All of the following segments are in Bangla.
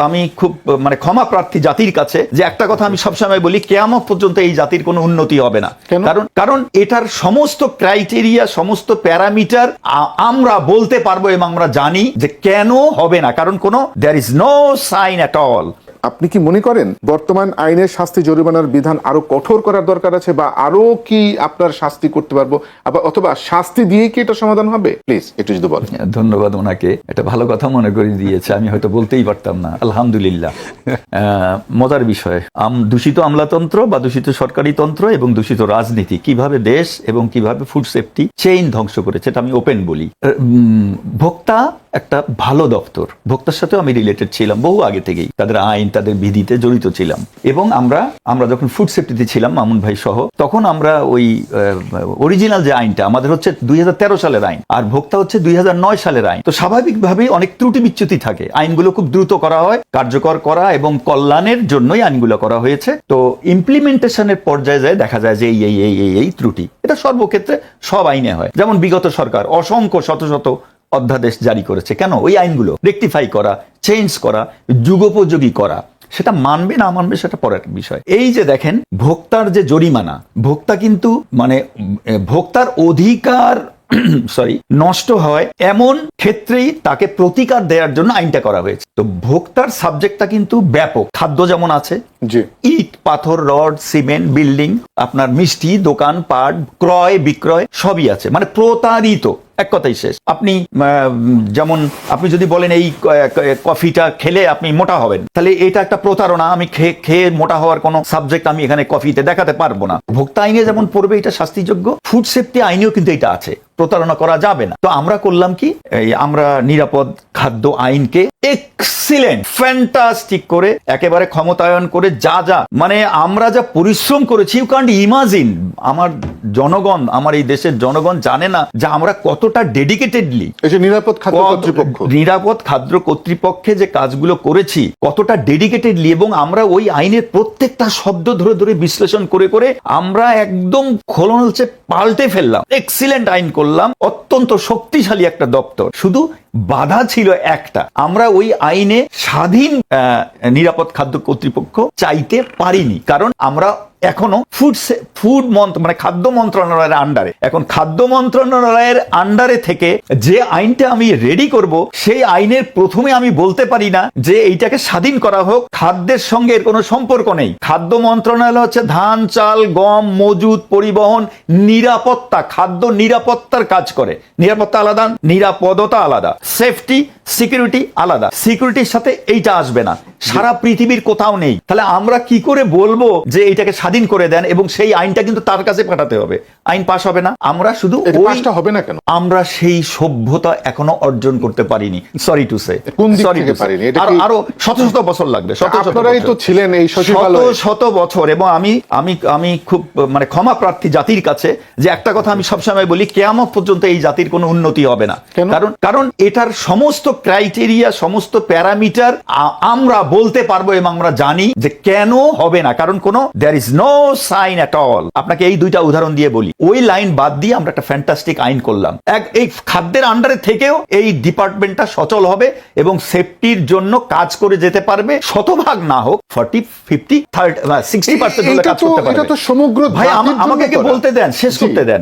আমি খুব মানে ক্ষমা প্রার্থী জাতির কাছে যে একটা কথা আমি সবসময় বলি, কিয়ামত পর্যন্ত এই জাতির কোনো উন্নতি হবে না। কারণ এটার সমস্ত ক্রাইটেরিয়া, সমস্ত প্যারামিটার আমরা বলতে পারবো এবং আমরা জানি যে কেন হবে না, কারণ কোনো there is no sign at all. আপনি কি মনে করেন বর্তমান আইনের শাস্তি জরিমানার বিধান আরো কঠোর করার দরকার আছে, বা আরো কি আপনার শাস্তি করতে পারবো, অথবা শাস্তি দিয়ে কি এটা সমাধান হবে? প্লিজ একটু যদি বলেন। ধন্যবাদ ওনাকে, এটা ভালো কথা মনে করে দিয়েছে, আমি হয়তো বলতেই পারতাম না। আলহামদুলিল্লাহ। মজার বিষয়, দূষিত আমলাতন্ত্র বা দূষিত সরকারি তন্ত্র এবং দূষিত রাজনীতি কিভাবে দেশ এবং কিভাবে ফুড সেফটি চেইন ধ্বংস করেছে, এটা আমি ওপেন বলি। ভোক্তা একটা ভালো দপ্তর, ভোক্তার সাথেও আমি রিলেটেড ছিলাম বহু আগে থেকেই, তাদের আইন তাদের বিধিতে জড়িত ছিলাম। এবং আমরা যখন ফুড সেফটিতে ছিলাম মামুন ভাই সহ, তখন আমরা ওই অরিজিনাল যে আইনটা আমাদের হচ্ছে 2013 সালের আইন, আর ভোক্তা হচ্ছে 2009 সালের আইন। তো স্বাভাবিকভাবেই অনেক ত্রুটি বিচ্যুতি থাকে, আইনগুলো খুব দ্রুত করা হয়, কার্যকর করা এবং কল্যাণের জন্যই আইনগুলো করা হয়েছে। তো ইমপ্লিমেন্টেশনের পর্যায়ে যায় দেখা যায় যে এই ত্রুটি, এটা সর্বক্ষেত্রে সব আইনে হয়। যেমন বিগত সরকার অসংখ্য শত শত অধ্যাদেশ জারি করেছে, কেন? ওই আইনগুলো রেকটিফাই করা, চেঞ্জ করা, যুগোপযোগী করা। সেটা মানবে না মানবে সেটা পরের বিষয়। এই যে দেখেন ভোক্তার যে জরিমানা, ভোক্তা কিন্তু মানে ভোক্তার অধিকার নষ্ট হয় এমন ক্ষেত্রেই তাকে প্রতিকার দেওয়ার জন্য আইনটা করা হয়েছে। তো ভোক্তার সাবজেক্টটা কিন্তু ব্যাপক। খাদ্য যেমন আছে, ইট, পাথর, রড, সিমেন্ট, বিল্ডিং, আপনার মিষ্টি, দোকান পাট, ক্রয় বিক্রয় সবই আছে, মানে প্রতারিত, এক কথাই শেষ। যেমন আপনি যদি বলেন এই কফিটা খেলে আপনি মোটা হবেন, তাহলে এটা একটা প্রতারণা। আমি খেয়ে মোটা হওয়ার কোনো সাবজেক্ট আমি এখানে কফিতে দেখাতে পারবো না। ভোক্তা আইনে যেমন পড়বে এটা শাস্তিযোগ্য, ফুড সেফটি আইনেও কিন্তু এটা আছে, প্রতারণা করা যাবে না। তো আমরা করলাম কি, আমরা নিরাপদ খাদ্য আইনকে এক্সিলেন্ট ফ্যান্টাস্টিক করে একেবারে ক্ষমতায়ন করে মানে আমরা যা পরিশ্রম করেছি, ইউ ক্যান্ট ইমাজিন। আমার জনগণ, আমার এই দেশের জনগণ জানে না যে আমরা কতটা ডেডিকেটেডলি নিরাপদ খাদ্য কর্তৃপক্ষে যে কাজগুলো করেছি, কতটা ডেডিকেটেডলি, এবং আমরা ওই আইনের প্রত্যেকটা শব্দ ধরে ধরে বিশ্লেষণ করে করে আমরা একদম খোলনলচে পাল্টে ফেললাম, এক্সিলেন্ট আইন করলাম, অত্যন্ত শক্তিশালী একটা দপ্তর। শুধু বাধা ছিল একটা, আমরা ওই আইনে স্বাধীন নিরাপদ খাদ্য কর্তৃপক্ষ চাইতে পারিনি, কারণ আমরা এখনো মানে খাদ্য মন্ত্রণালয়ের আন্ডারে। এখন খাদ্য মন্ত্রণালয়ের আন্ডারে থেকে যে আইনটা আমি রেডি করব, সেই আইনের প্রথমে আমি বলতে পারি না যে এইটাকে স্বাধীন করা হোক, খাদ্যের সঙ্গে এর কোনো সম্পর্ক নেই। খাদ্য মন্ত্রণালয় হচ্ছে ধান, চাল, গম মজুদ, পরিবহন, নিরাপত্তা, খাদ্য নিরাপত্তার কাজ করে। নিরাপত্তা আলাদা, নিরাপদতা আলাদা, সেফটি সিকিউরিটি আলাদা। সিকিউরিটির সাথে এইটা আসবে না, সারা পৃথিবীর কোথাও নেই। তাহলে আমরা কি করে বলবো যে এইটাকে স্বাধীন করে দেন, এবং সেই আইনটা কিন্তু তার কাছে পাঠাতে হবে, আইন পাস হবে না। আমরা শুধু হবে না কেন? আমরা সেই সভ্যতা এখনো অর্জন করতে পারিনি, সরি টু সে, আরো শত শত বছর লাগবে, শত বছর। এবং আমি খুব মানে ক্ষমা প্রার্থী জাতির কাছে যে একটা কথা আমি সবসময় বলি, কিয়ামত পর্যন্ত এই জাতির কোনো উন্নতি হবে না। কারণ এটার সমস্ত ক্রাইটেরিয়া, সমস্ত প্যারামিটার আমরা বলতে পারবো এবং আমরা জানি যে কেন হবে না, কারণ কোনো there is no sign at all. আপনাকে এই দুইটা উদাহরণ দিয়ে বলি। ওই লাইন বাদ দিয়ে আমরা একটা ফ্যান্টাস্টিক আইন করলাম। এই খাদ্যের আন্ডারে থেকেও এই ডিপার্টমেন্টটা সচল হবে এবং সেফটির জন্য কাজ করে যেতে পারবে, শতভাগ না হোক 40, 50, 60% হলে কাজ করতে পারবে। এটা তো সমগ্র ভাই আমাকে বলতে দেন, শেষ করতে দেন।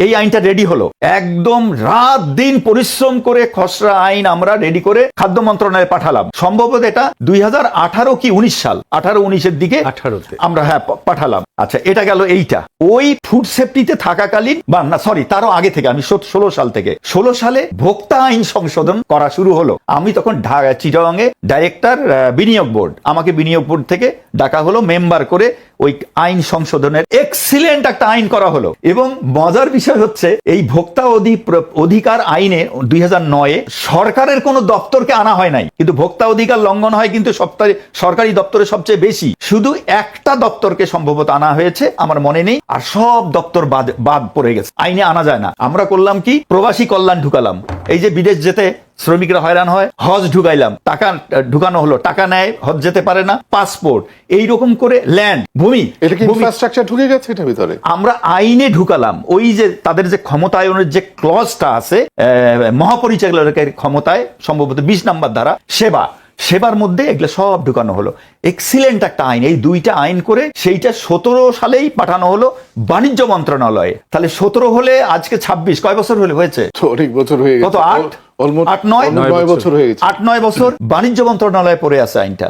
এই আইনটা রেডি হলো, একদম রাত দিন পরিশ্রম করে খসড়া আইন আমরা রেডি করে খাদ্য মন্ত্রণালয়ে পাঠালাম। সম্ভবত এটা 2018 কি 19 সাল, 18-19 দিকে আমরা পাঠালাম। আচ্ছা, এটা গেল এইটা। ওই ফুড সেফটিতে থাকাকালীন, বা না সরি তারও আগে থেকে, আমি 16 সালে ভোক্তা আইন সংশোধন করা শুরু হলো। আমি তখন চিটাগাংয়ে ডাইরেক্টর বিনিয়োগ বোর্ড, আমাকে বিনিয়োগ বোর্ড থেকে ডাকা হলো মেম্বার করে, ওই আইন সংশোধনের এক্সিলেন্ট একটা আইন করা হলো। এবং মজার বিষয় হচ্ছে, এই ভোক্তা অধিকার আইনে 2009-এ সরকারের কোন দপ্তরকে আনা হয় নাই, কিন্তু ভোক্তা অধিকার লঙ্ঘন হয় কিন্তু সরকারি দপ্তরে সবচেয়ে বেশি। শুধু একটা দপ্তরকে সম্ভবত আনা হয়েছে, আমার মনে নেই, আর সব দপ্তর বাদ পড়ে গেছে, আইনে আনা যায় না। আমরা করলাম কি, প্রবাসী কল্যাণ ঢুকালাম। এই যে বিদেশ যেতে শ্রমিকরা হয়রান হয়, হজ ঢুকাইলাম, টাকা ঢুকানো হলো, টাকা নেয়, হজ যেতে পারে না, পাসপোর্ট, এইরকম করে ল্যান্ড, ভূমি, ইনফ্রাস্ট্রাকচার ঢুকে গেছে এটার ভিতরে। আমরা আইনে ঢুকালাম। ওই যে তাদের যে ক্ষমতায়নের যে ক্লজটা আছে, মহাপরিচালকের ক্ষমতায় সম্ভবত 20 নম্বর ধারা, সেবা সেবার মধ্যে এগুলো সব ঢুকানো হলো। এক্সিলেন্ট একটা আইন, এই দুইটা আইন করে সেইটা 17 সালেই পাঠানো হলো বাণিজ্য মন্ত্রণালয়ে। তাহলে 17 হলে আজকে 26, কয় বছর হলে হয়েছে? তো অনেক বছর হয়ে গেছে, কত? 8, অলমোস্ট 8, 9 বছর হয়ে গেছে। 8-9 বছর বাণিজ্য মন্ত্রণালয়ে পড়ে আছে আইনটা।